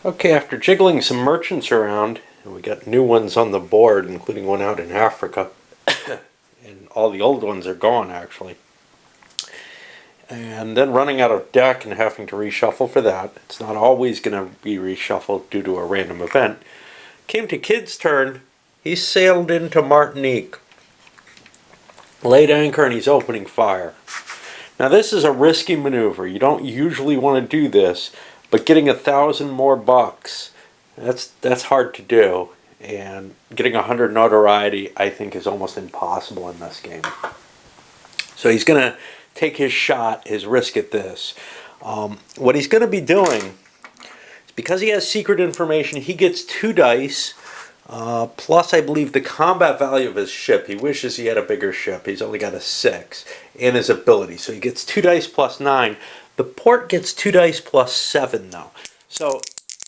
Okay, after jiggling some merchants around, and we got new ones on the board, including one out in Africa, and all the old ones are gone actually. And then running out of deck and having to reshuffle for that. It's not always going to be reshuffled due to a random event. Came to Kid's turn. He sailed into Martinique, laid anchor, and he's opening fire. Now this is a risky maneuver. You don't usually want to do this, but getting 1,000 more bucks, that's hard to do. And getting 100 notoriety, I think, is almost impossible in this game. So he's going to take his shot, his risk at this. What he's going to be doing is, because he has secret information, he gets 2 dice, plus I believe the combat value of his ship. He wishes he had a bigger ship. He's only got a 6, and his ability. So he gets 2 dice plus 9. The port gets 2 dice plus 7 though. So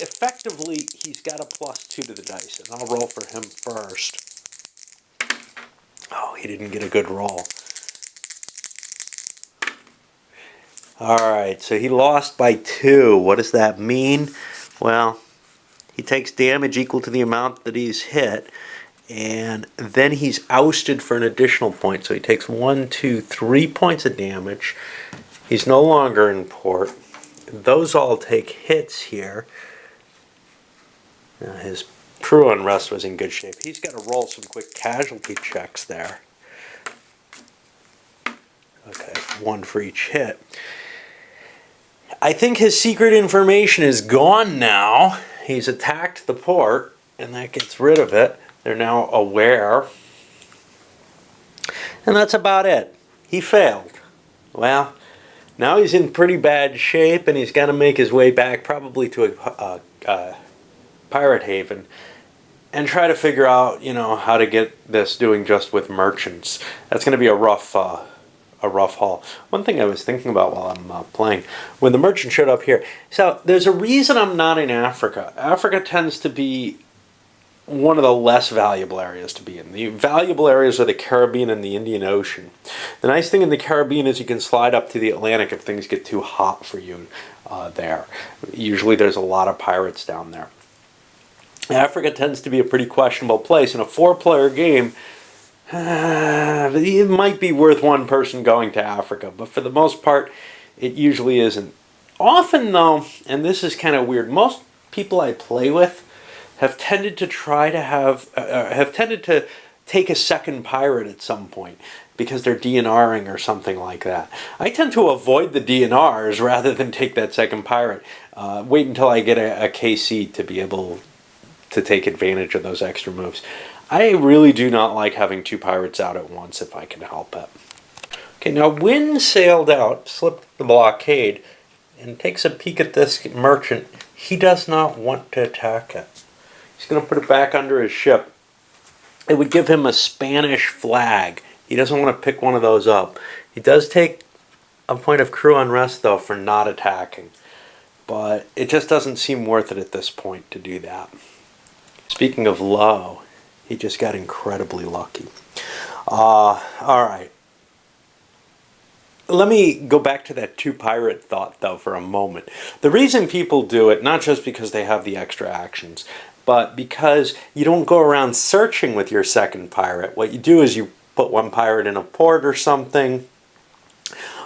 effectively he's got a plus 2 to the dice, and I'll roll for him first. Oh, he didn't get a good roll. Alright, so he lost by 2. What does that mean? Well, he takes damage equal to the amount that he's hit, and then he's ousted for an additional point. So he takes 1, 2, 3 points of damage. He's no longer in port. Those all take hits here. Now his crew unrest was in good shape. He's got to roll some quick casualty checks there. Okay, 1 for each hit. I think his secret information is gone now. He's attacked the port, and that gets rid of it. They're now aware. And that's about it. He failed. Well, now he's in pretty bad shape, and he's got to make his way back probably to a pirate haven and try to figure out, how to get this doing just with merchants. That's going to be a rough haul. One thing I was thinking about while I'm playing, when the merchant showed up here, so there's a reason I'm not in Africa. Africa tends to be one of the less valuable areas to be in. The valuable areas are the Caribbean and the Indian Ocean. The nice thing in the Caribbean is you can slide up to the Atlantic if things get too hot for you there. Usually there's a lot of pirates down there. Africa tends to be a pretty questionable place. In a 4-player game, it might be worth one person going to Africa, but for the most part, it usually isn't. Often, though, and this is kind of weird, most people I play with have tended to take a second pirate at some point because they're DNRing or something like that. I tend to avoid the DNRs rather than take that second pirate. Wait until I get a KC to be able to take advantage of those extra moves. I really do not like having 2 pirates out at once if I can help it. Okay, now Wynn sailed out, slipped the blockade, and takes a peek at this merchant. He does not want to attack it. He's going to put it back under his ship. It would give him a Spanish flag. He doesn't want to pick one of those up. He does take a point of crew unrest, though, for not attacking. But it just doesn't seem worth it at this point to do that. Speaking of low, he just got incredibly lucky. Alright. Let me go back to that 2 pirate thought, though, for a moment. The reason people do it, not just because they have the extra actions, but because you don't go around searching with your second pirate. What you do is you put 1 pirate in a port or something.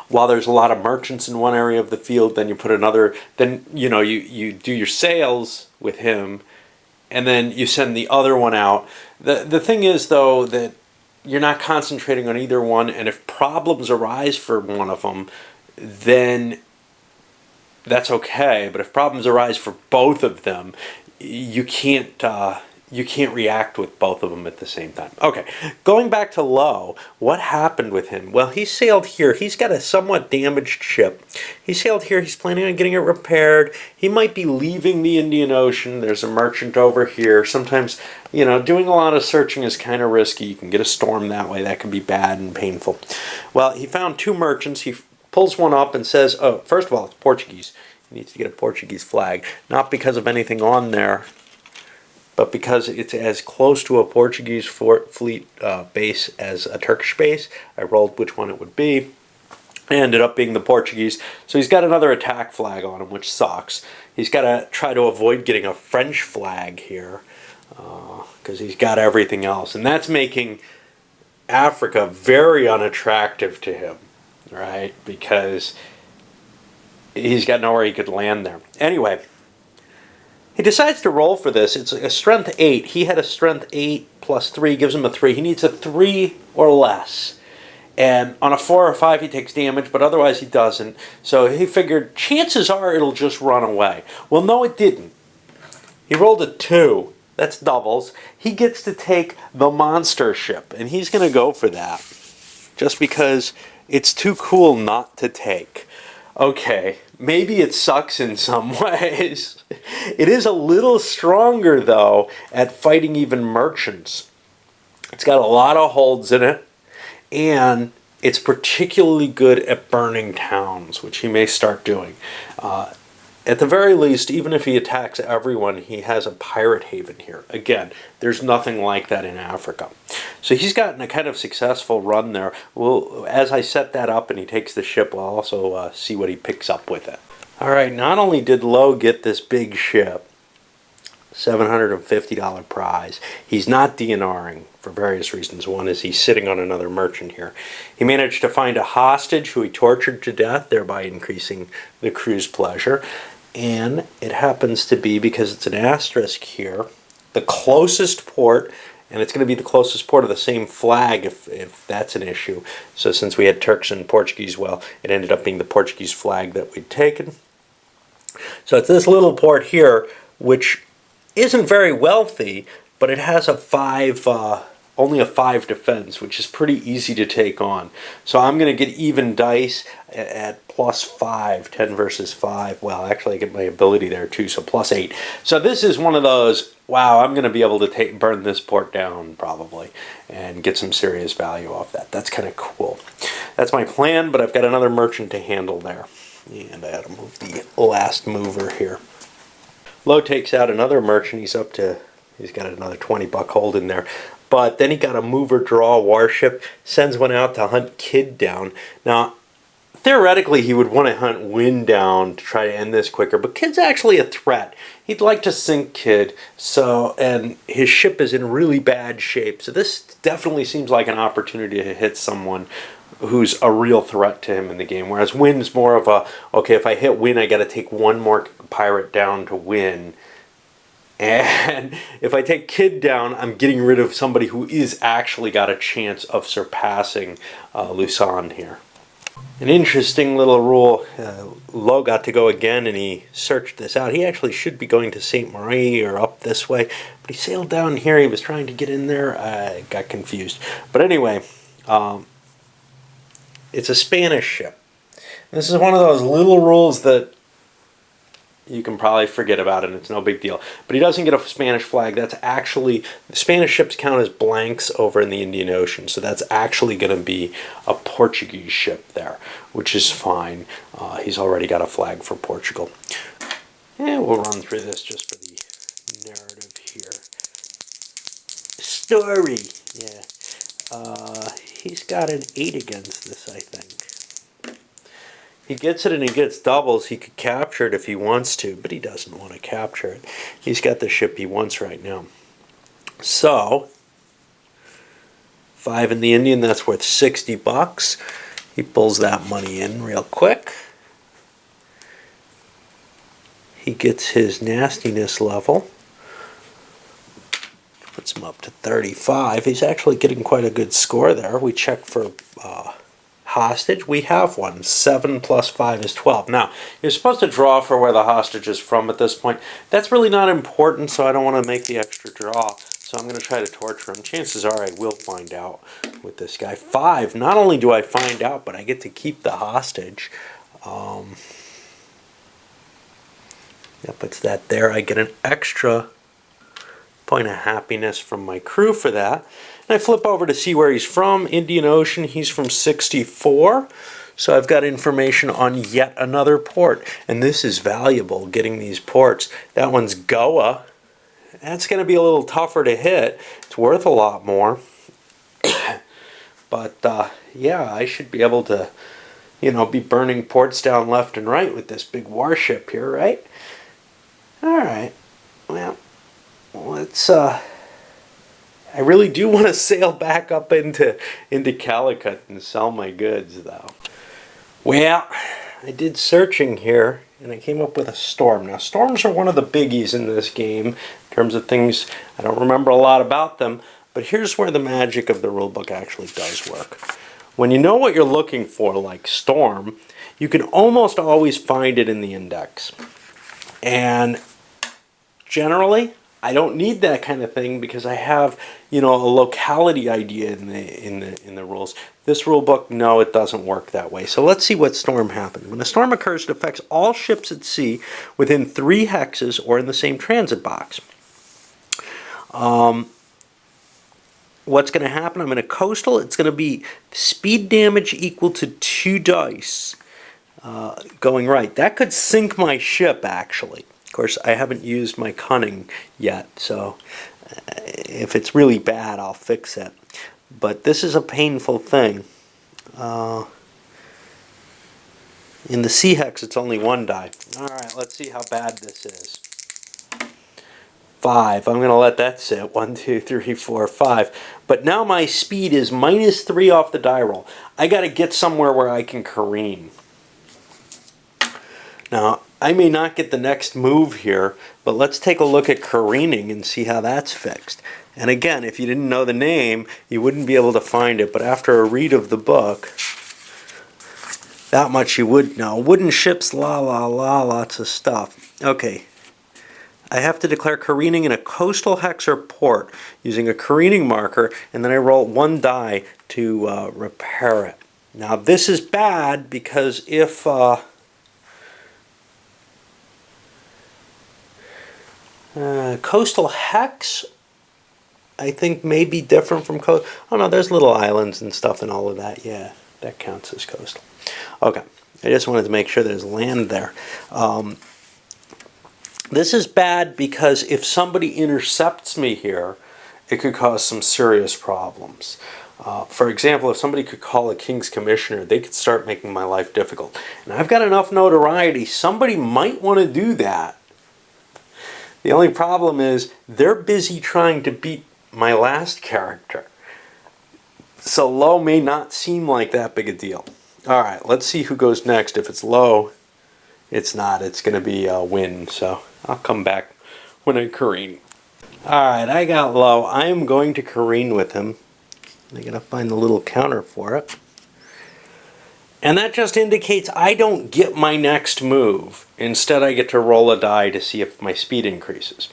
While there's a lot of merchants in one area of the field, then you put another, then, you do your sales with him, and then you send the other one out. The thing is, though, that you're not concentrating on either one, and if problems arise for one of them, then that's okay. But if problems arise for both of them, you can't react with both of them at the same time. Okay, going back to Low, what happened with him? Well, he sailed here. He's got a somewhat damaged ship. He sailed here. He's planning on getting it repaired. He might be leaving the Indian Ocean. There's a merchant over here. Sometimes, doing a lot of searching is kind of risky. You can get a storm that way. That can be bad and painful. Well, he found 2 merchants. He pulls one up and says, oh, first of all, it's Portuguese. He needs to get a Portuguese flag. Not because of anything on there, but because it's as close to a Portuguese fleet base as a Turkish base. I rolled which one it would be. It ended up being the Portuguese. So he's got another attack flag on him, which sucks. He's got to try to avoid getting a French flag here because he's got everything else. And that's making Africa very unattractive to him, right? Because he's got nowhere he could land there. Anyway, he decides to roll for this. It's a strength 8. He had a strength 8 plus 3, gives him a 3. He needs a 3 or less. And on a 4 or 5, he takes damage, but otherwise he doesn't. So he figured, chances are it'll just run away. Well, no, it didn't. He rolled a 2. That's doubles. He gets to take the monster ship, and he's going to go for that. Just because it's too cool not to take. Okay, maybe it sucks in some ways. It is a little stronger, though, at fighting even merchants. It's got a lot of holds in it. And it's particularly good at burning towns, which he may start doing. At the very least, even if he attacks everyone, he has a pirate haven here. Again, there's nothing like that in Africa. So he's gotten a kind of successful run there. Well, as I set that up and he takes the ship, we'll also see what he picks up with it. All right, not only did Lowe get this big ship, $750 prize, he's not DNRing for various reasons. One is he's sitting on another merchant here. He managed to find a hostage who he tortured to death, thereby increasing the crew's pleasure. And it happens to be, because it's an asterisk here, the closest port, and it's going to be the closest port of the same flag if that's an issue. So since we had Turks and Portuguese, well, it ended up being the Portuguese flag that we'd taken. So it's this little port here, which isn't very wealthy, but it has a 5, only a 5 defense, which is pretty easy to take on. So I'm going to get even dice at +5, 10 versus 5. Well, actually I get my ability there too, so +8. So this is one of those, wow, I'm going to be able to burn this port down probably and get some serious value off that. That's kind of cool. That's my plan, but I've got another merchant to handle there. And I had to move the last mover here. Lowe takes out another merchant. He's got another 20 buck hold in there. But then he got a mover draw warship, sends one out to hunt Kid down. Now, theoretically, he would want to hunt Wind down to try to end this quicker, but Kid's actually a threat. He'd like to sink Kid, and his ship is in really bad shape. So this definitely seems like an opportunity to hit someone who's a real threat to him in the game. Whereas Wind's more of a, okay, if I hit Wind, I got to take one more pirate down to win. And if I take Kid down, I'm getting rid of somebody who is actually got a chance of surpassing Luzon here. An interesting little rule. Lowe got to go again, and he searched this out. He actually should be going to St. Marie or up this way, but he sailed down here. He was trying to get in there. I got confused. But anyway, it's a Spanish ship. This is one of those little rules that you can probably forget about it, and it's no big deal. But he doesn't get a Spanish flag. That's actually, the Spanish ships count as blanks over in the Indian Ocean, so that's actually going to be a Portuguese ship there, which is fine. He's already got a flag for Portugal. Yeah, we'll run through this just for the narrative here. Story. Yeah. He's got an 8 against this, I think. He gets it and he gets doubles. He could capture it if he wants to, but he doesn't want to capture it. He's got the ship he wants right now. So, 5 in the Indian, that's worth 60 bucks. He pulls that money in real quick. He gets his nastiness level. Puts him up to 35. He's actually getting quite a good score there. We check for hostage. We have one. 7 plus 5 is 12. Now, you're supposed to draw for where the hostage is from at this point. That's really not important, so I don't want to make the extra draw. So I'm going to try to torture him. Chances are I will find out with this guy. 5. Not only do I find out, but I get to keep the hostage. That puts that there. I get an extra point of happiness from my crew for that. And I flip over to see where he's from. Indian Ocean, he's from 64. So I've got information on yet another port. And this is valuable, getting these ports. That one's Goa. That's going to be a little tougher to hit. It's worth a lot more. But yeah, I should be able to you know, be burning ports down left and right with this big warship here, right? All right. Well, let's. I really do want to sail back up into Calicut and sell my goods, though. Well, I did searching here, and I came up with a storm. Now, storms are one of the biggies in this game in terms of things. I don't remember a lot about them, but here's where the magic of the rulebook actually does work. When you know what you're looking for, like storm, you can almost always find it in the index. And generally, I don't need that kind of thing because I have, you know, a locality idea in the rules. This rule book, no, it doesn't work that way. So let's see what storm happened. When a storm occurs, it affects all ships at sea within 3 hexes or in the same transit box. What's going to happen? I'm in a coastal. It's going to be speed damage equal to 2 dice going right. That could sink my ship, actually. Of course, I haven't used my cunning yet, so if it's really bad, I'll fix it. But this is a painful thing. In the sea hex, it's only 1 die. All right, let's see how bad this is. 5. I'm going to let that sit. 1, 2, 3, 4, 5. But now my speed is -3 off the die roll. I got to get somewhere where I can careen. Now, I may not get the next move here, but let's take a look at careening and see how that's fixed. And again, if you didn't know the name, you wouldn't be able to find it. But after a read of the book, that much you would know. Wooden ships, la la la, lots of stuff. Okay. I have to declare careening in a coastal hex or port using a careening marker, and then I roll 1 die to repair it. Now this is bad because if coastal hex, I think, may be different from coast. Oh no, there's little islands and stuff and all of that. Yeah, that counts as coastal. Okay, I just wanted to make sure there's land there. This is bad because if somebody intercepts me here, it could cause some serious problems. For example, if somebody could call a King's Commissioner, they could start making my life difficult. And I've got enough notoriety, somebody might want to do that. The only problem is they're busy trying to beat my last character. So low may not seem like that big a deal. Alright, let's see who goes next. If it's low, it's not. It's going to be a win, so I'll come back when I careen. Alright, I got low. I am going to careen with him. I gotta find the little counter for it. And that just indicates I don't get my next move. Instead, I get to roll a die to see if my speed increases.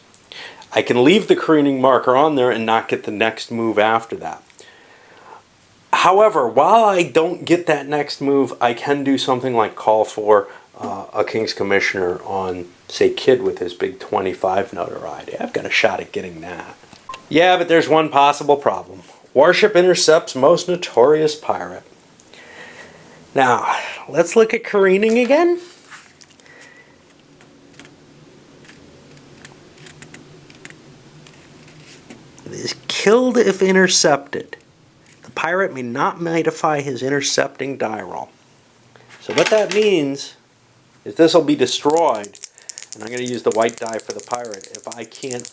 I can leave the careening marker on there and not get the next move after that. However, while I don't get that next move, I can do something like call for a King's Commissioner on, say, Kid with his big 25 notoriety. I've got a shot at getting that. Yeah, but there's one possible problem. Warship intercepts most notorious pirate. Now, let's look at careening again. It is killed if intercepted. The pirate may not modify his intercepting die roll. So what that means is this will be destroyed, and I'm going to use the white die for the pirate if I can't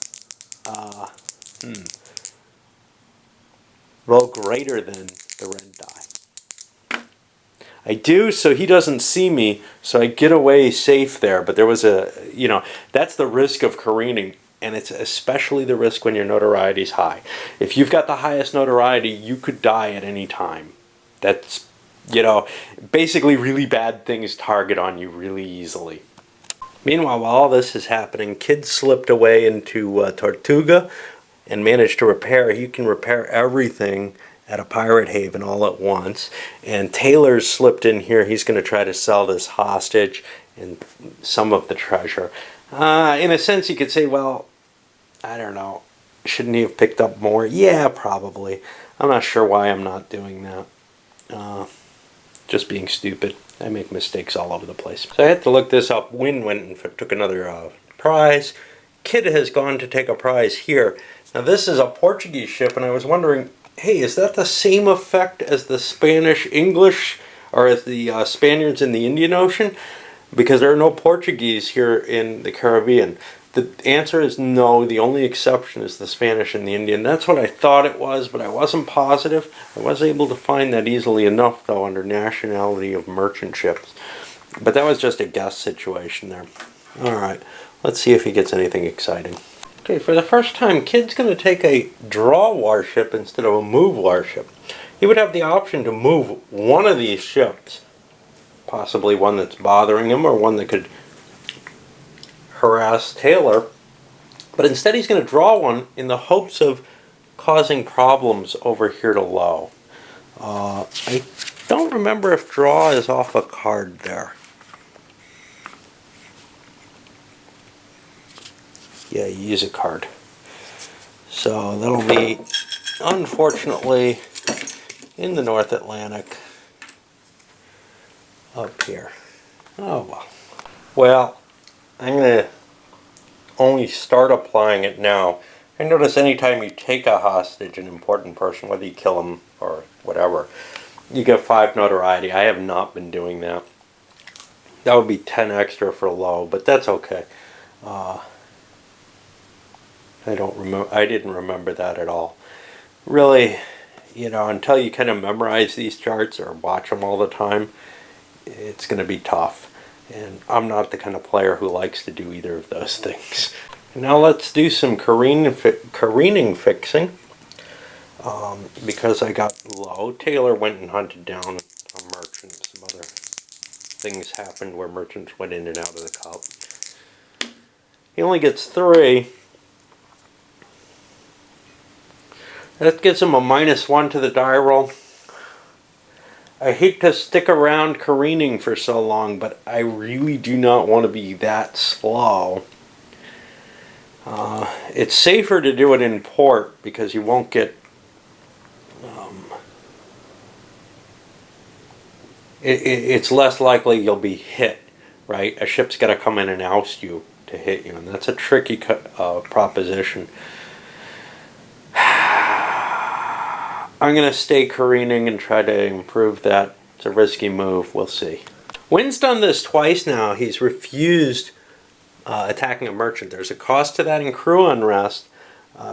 roll greater than the red die. I do, so he doesn't see me, so I get away safe there. But there was a, you know, that's the risk of careening, and it's especially the risk when your notoriety's high. If you've got the highest notoriety, you could die at any time. That's, you know, basically really bad things target on you really easily. Meanwhile, while all this is happening, Kid slipped away into Tortuga and managed to repair. He can repair everything at a pirate haven all at once. And Taylor's slipped in here. He's going to try to sell this hostage and some of the treasure. In a sense, you could say, well, I don't know, shouldn't he have picked up more? Yeah, probably. I'm not sure why I'm not doing that. Just being stupid. I make mistakes all over the place. So I had to look this up. Wynn went and took another prize. Kid has gone to take a prize here. Now this is a Portuguese ship, and I was wondering, hey, is that the same effect as the Spanish-English or the Spaniards in the Indian Ocean? Because there are no Portuguese here in the Caribbean. The answer is no. The only exception is the Spanish and the Indian. That's what I thought it was, but I wasn't positive. I was able to find that easily enough, though, under nationality of merchant ships. But that was just a guess situation there. Alright, let's see if he gets anything exciting. Okay, for the first time, Kid's going to take a draw warship instead of a move warship. He would have the option to move one of these ships. Possibly one that's bothering him, or one that could harass Taylor. But instead he's going to draw one in the hopes of causing problems over here to low. I don't remember if draw is off a card there. Yeah, you use a card. So that'll be, unfortunately, in the North Atlantic. Up here. Oh well. Well, I'm going to only start applying it now. I notice anytime you take a hostage, an important person, whether you kill him or whatever, you get 5 notoriety. I have not been doing that. That would be 10 extra for low, but that's okay. I didn't remember that at all. Really, until you kind of memorize these charts or watch them all the time, it's going to be tough. And I'm not the kind of player who likes to do either of those things. Now let's do some careening fixing. Because I got low, Taylor went and hunted down a merchant. Some other things happened where merchants went in and out of the cup. He only gets 3. That gives him a -1 to the die roll. I hate to stick around careening for so long, but I really do not want to be that slow. It's safer to do it in port because you won't get... it's less likely you'll be hit, right? A ship's got to come in and oust you to hit you, and that's a tricky proposition. I'm going to stay careening and try to improve that. It's a risky move. We'll see. Wynn's done this twice now. He's refused attacking a merchant. There's a cost to that in crew unrest,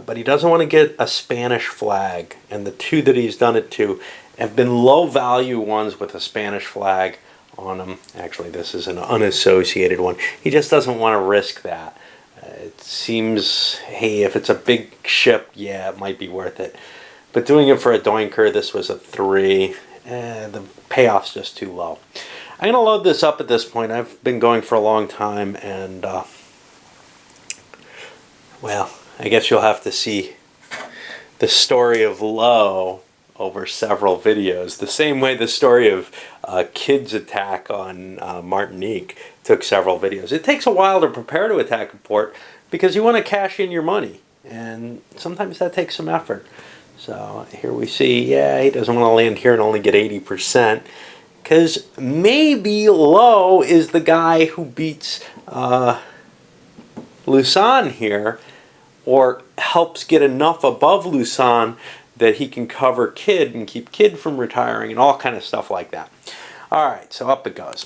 but he doesn't want to get a Spanish flag. And the 2 that he's done it to have been low-value ones with a Spanish flag on them. Actually, this is an unassociated one. He just doesn't want to risk that. It seems, hey, if it's a big ship, yeah, it might be worth it. But doing it for a doinker, this was a 3. The payoff's just too low. I'm going to load this up at this point. I've been going for a long time, and, well, I guess you'll have to see the story of low over several videos. The same way the story of Kid's attack on Martinique took several videos. It takes a while to prepare to attack a port because you want to cash in your money, and sometimes that takes some effort. So here we see, yeah, he doesn't want to land here and only get 80%. Because maybe low is the guy who beats Luzon here, or helps get enough above Luzon that he can cover Kid and keep Kid from retiring and all kind of stuff like that. Alright, so up it goes.